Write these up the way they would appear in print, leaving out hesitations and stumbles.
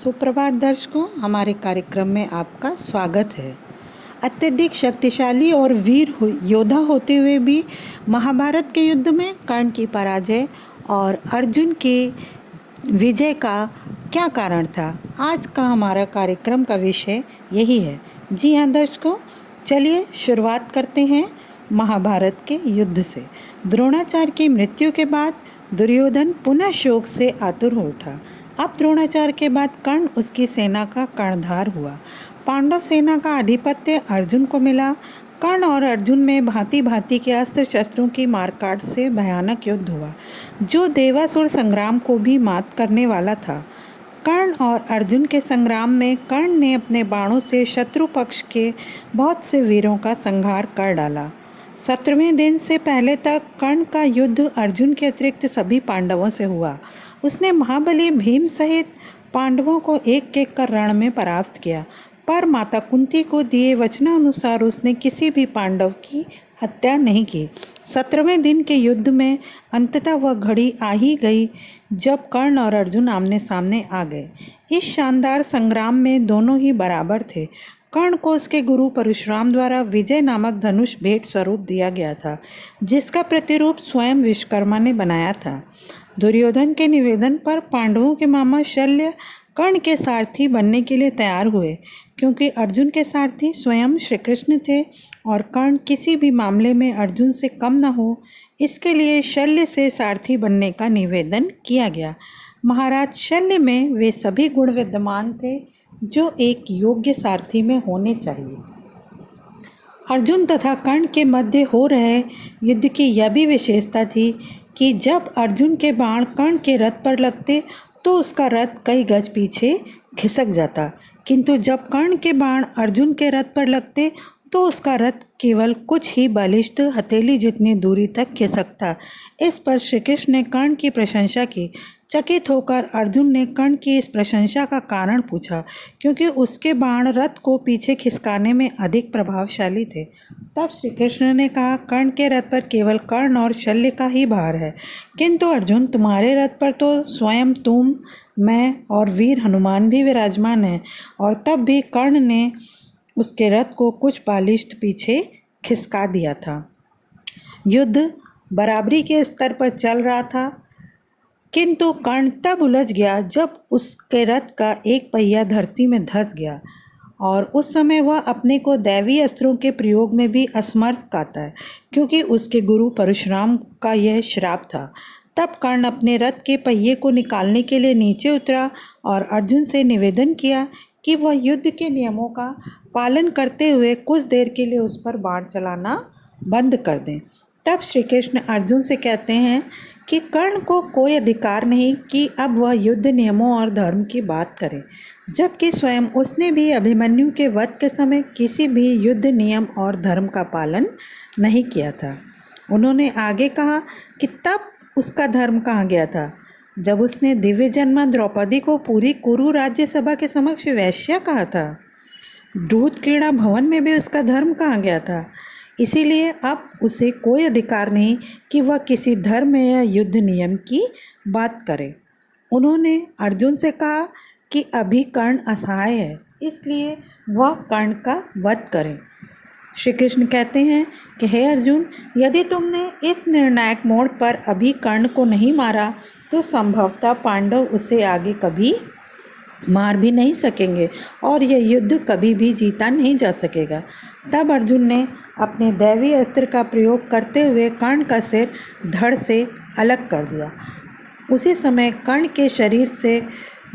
सुप्रभात दर्शकों, हमारे कार्यक्रम में आपका स्वागत है। अत्यधिक शक्तिशाली और वीर योद्धा होते हुए भी महाभारत के युद्ध में कर्ण की पराजय और अर्जुन के विजय का क्या कारण था, आज का हमारा कार्यक्रम का विषय यही है। जी हाँ दर्शकों, चलिए शुरुआत करते हैं महाभारत के युद्ध से। द्रोणाचार्य की मृत्यु के बाद दुर्योधन पुनः शोक से आतुर हो उठा। अब द्रोणाचार्य के बाद कर्ण उसकी सेना का कर्णधार हुआ। पांडव सेना का आधिपत्य अर्जुन को मिला। कर्ण और अर्जुन में भांति भांति के अस्त्र शस्त्रों की मारकाट से भयानक युद्ध हुआ, जो देवासुर संग्राम को भी मात करने वाला था। कर्ण और अर्जुन के संग्राम में कर्ण ने अपने बाणों से शत्रु पक्ष के बहुत से वीरों का संहार कर डाला। 17वें दिन से पहले तक कर्ण का युद्ध अर्जुन के अतिरिक्त सभी पांडवों से हुआ। उसने महाबली भीम सहित पांडवों को एक एक कर रण में परास्त किया, पर माता कुंती को दिए वचनानुसार उसने किसी भी पांडव की हत्या नहीं की। 17वें दिन के युद्ध में अंततः वह घड़ी आ ही गई जब कर्ण और अर्जुन आमने सामने आ गए। इस शानदार संग्राम में दोनों ही बराबर थे। कर्ण को उसके गुरु परशुराम द्वारा विजय नामक धनुष भेंट स्वरूप दिया गया था, जिसका प्रतिरूप स्वयं विश्वकर्मा ने बनाया था। दुर्योधन के निवेदन पर पांडवों के मामा शल्य कर्ण के सारथी बनने के लिए तैयार हुए, क्योंकि अर्जुन के सारथी स्वयं श्री कृष्ण थे और कर्ण किसी भी मामले में अर्जुन से कम न हो, इसके लिए शल्य से सारथी बनने का निवेदन किया गया। महाराज शल्य में वे सभी गुण विद्यमान थे जो एक योग्य सारथी में होने चाहिए। अर्जुन तथा कर्ण के मध्य हो रहे युद्ध की यह भी विशेषता थी कि जब अर्जुन के बाण कर्ण के रथ पर लगते तो उसका रथ कई गज पीछे खिसक जाता, किंतु जब कर्ण के बाण अर्जुन के रथ पर लगते तो उसका रथ केवल कुछ ही बलिष्ठ हथेली जितनी दूरी तक खिसकता। इस पर श्री कृष्ण ने कर्ण की प्रशंसा की। चकित होकर अर्जुन ने कर्ण की इस प्रशंसा का कारण पूछा, क्योंकि उसके बाण रथ को पीछे खिसकाने में अधिक प्रभावशाली थे। तब श्री कृष्ण ने कहा, कर्ण के रथ पर केवल कर्ण और शल्य का ही भार है, किंतु अर्जुन तुम्हारे रथ पर तो स्वयं तुम, मैं और वीर हनुमान भी विराजमान हैं। और तब भी कर्ण ने उसके रथ को कुछ बालिष्ठ पीछे खिसका दिया था। युद्ध बराबरी के स्तर पर चल रहा था, किंतु कर्ण तब उलझ गया जब उसके रथ का एक पहिया धरती में धंस गया, और उस समय वह अपने को दैवी अस्त्रों के प्रयोग में भी असमर्थ पाता है, क्योंकि उसके गुरु परशुराम का यह श्राप था। तब कर्ण अपने रथ के पहिए को निकालने के लिए नीचे उतरा और अर्जुन से निवेदन किया कि वह युद्ध के नियमों का पालन करते हुए कुछ देर के लिए उस पर बाण चलाना बंद कर दें। तब श्री कृष्ण अर्जुन से कहते हैं कि कर्ण को कोई अधिकार नहीं कि अब वह युद्ध नियमों और धर्म की बात करे, जबकि स्वयं उसने भी अभिमन्यु के वध के समय किसी भी युद्ध नियम और धर्म का पालन नहीं किया था। उन्होंने आगे कहा कि तब उसका धर्म कहाँ गया था, जब उसने दिव्य जन्मा द्रौपदी को पूरी कुरु राज्यसभा के समक्ष वैश्या कहा था। दूत क्रीड़ा भवन में भी उसका धर्म कहाँ गया था। इसीलिए अब उसे कोई अधिकार नहीं कि वह किसी धर्म या युद्ध नियम की बात करे। उन्होंने अर्जुन से कहा कि अभी कर्ण असहाय है, इसलिए वह कर्ण का वध करे। श्री कृष्ण कहते हैं कि हे अर्जुन, यदि तुमने इस निर्णायक मोड़ पर अभी कर्ण को नहीं मारा तो संभवतः पांडव उसे आगे कभी मार भी नहीं सकेंगे और यह युद्ध कभी भी जीता नहीं जा सकेगा। तब अर्जुन ने अपने दैवी अस्त्र का प्रयोग करते हुए कर्ण का सिर धड़ से अलग कर दिया। उसी समय कर्ण के शरीर से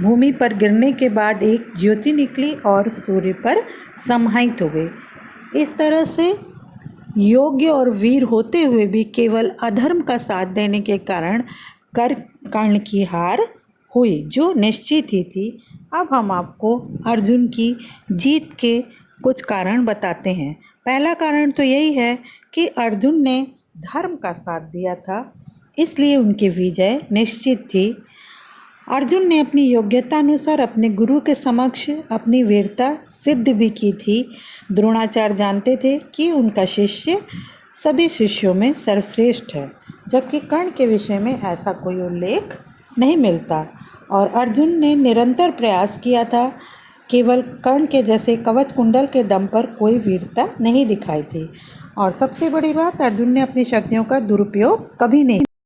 भूमि पर गिरने के बाद एक ज्योति निकली और सूर्य पर समाहित हो गई। इस तरह से योग्य और वीर होते हुए भी केवल अधर्म का साथ देने के कारण कर्ण की हार हुई, जो निश्चित ही थी। अब हम आपको अर्जुन की जीत के कुछ कारण बताते हैं। पहला कारण तो यही है कि अर्जुन ने धर्म का साथ दिया था, इसलिए उनकी विजय निश्चित थी। अर्जुन ने अपनी योग्यता अनुसार अपने गुरु के समक्ष अपनी वीरता सिद्ध भी की थी। द्रोणाचार्य जानते थे कि उनका शिष्य सभी शिष्यों में सर्वश्रेष्ठ है, जबकि कर्ण के विषय में ऐसा कोई उल्लेख नहीं मिलता। और अर्जुन ने निरंतर प्रयास किया था। केवल कर्ण के जैसे कवच कुंडल के दम पर कोई वीरता नहीं दिखाई थी। और सबसे बड़ी बात, अर्जुन ने अपनी शक्तियों का दुरुपयोग कभी नहीं